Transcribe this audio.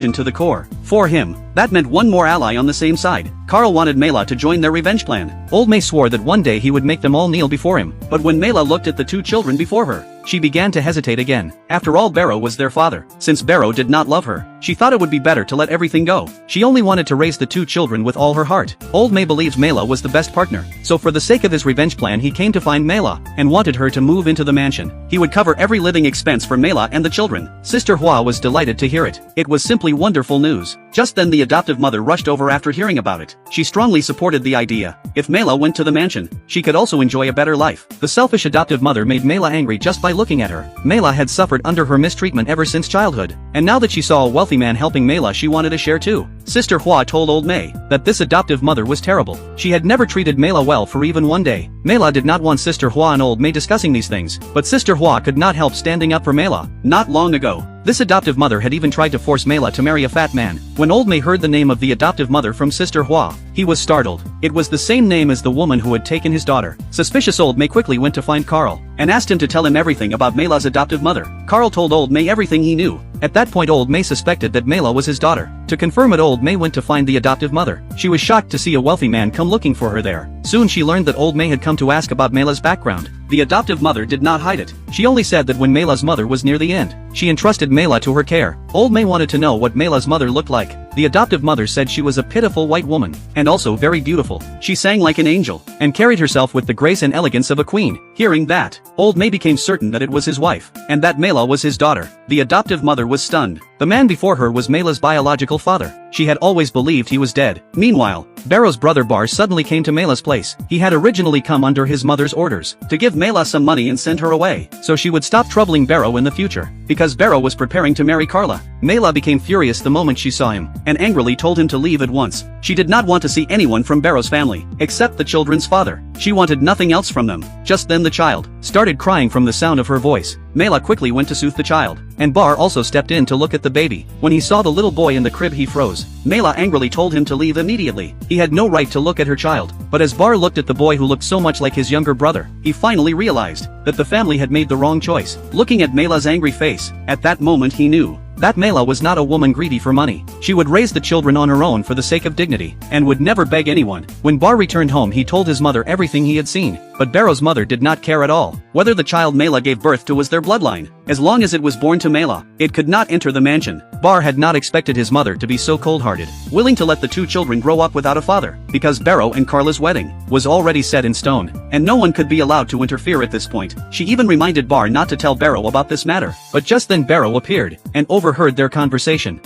to the core. For him, that meant one more ally on the same side. Carl wanted Mela to join their revenge plan. Old May swore that one day he would make them all kneel before him, but when Mela looked at the two children before her, she began to hesitate again. After all, Barrow was their father. Since Barrow did not love her, she thought it would be better to let everything go. She only wanted to raise the two children with all her heart. Old May believed Mela was the best partner, so for the sake of his revenge plan he came to find Mela, and wanted her to move into the mansion. He would cover every living expense for Mela and the children. Sister Hua was delighted to hear it. It was simply wonderful news. Just then the adoptive mother rushed over after hearing about it. She strongly supported the idea. If Mela went to the mansion, she could also enjoy a better life. The selfish adoptive mother made Mela angry just by looking at her. Mela had suffered under her mistreatment ever since childhood, and now that she saw a wealthy man helping Mela, she wanted a share too. Sister Hua told Old May that this adoptive mother was terrible. She had never treated Mela well for even one day. Mela did not want Sister Hua and Old May discussing these things, but Sister Hua could not help standing up for Mela. Not long ago, this adoptive mother had even tried to force Mela to marry a fat man. When Old May heard the name of the adoptive mother from Sister Hua, he was startled. It was the same name as the woman who had taken his daughter. Suspicious, Old May quickly went to find Carl, and asked him to tell him everything about Mela's adoptive mother. Carl told Old May everything he knew. At that point Old May suspected that Mela was his daughter. To confirm it, Old May went to find the adoptive mother. She was shocked to see a wealthy man come looking for her there. Soon she learned that Old May had come to ask about Mela's background. The adoptive mother did not hide it. She only said that when Mela's mother was near the end, she entrusted Mela to her care. Old May wanted to know what Mela's mother looked like. The adoptive mother said she was a pitiful white woman, and also very beautiful. She sang like an angel, and carried herself with the grace and elegance of a queen. Hearing that, Old May became certain that it was his wife, and that Mela was his daughter. The adoptive mother was stunned. The man before her was Mela's biological father. She had always believed he was dead. Meanwhile, Barrow's brother Bar suddenly came to Mela's place. He had originally come under his mother's orders to give Mela some money and send her away, so she would stop troubling Barrow in the future, because Barrow was preparing to marry Carla. Mela became furious the moment she saw him, and angrily told him to leave at once. She did not want to see anyone from Barrow's family, except the children's father. She wanted nothing else from them. Just then the child started crying from the sound of her voice. Mela quickly went to soothe the child, and Bar also stepped in to look at the baby. When he saw the little boy in the crib he froze. Mela angrily told him to leave immediately. He had no right to look at her child, but as Bar looked at the boy who looked so much like his younger brother, he finally realized that the family had made the wrong choice. Looking at Mela's angry face, at that moment he knew that Mela was not a woman greedy for money. She would raise the children on her own for the sake of dignity, and would never beg anyone. When Bar returned home he told his mother everything he had seen, but Barrow's mother did not care at all. Whether the child Mela gave birth to was their bloodline, as long as it was born to Mela, it could not enter the mansion. Bar had not expected his mother to be so cold-hearted, willing to let the two children grow up without a father, because Barrow and Carla's wedding was already set in stone, and no one could be allowed to interfere at this point. She even reminded Bar not to tell Barrow about this matter, but just then Barrow appeared, and overheard their conversation.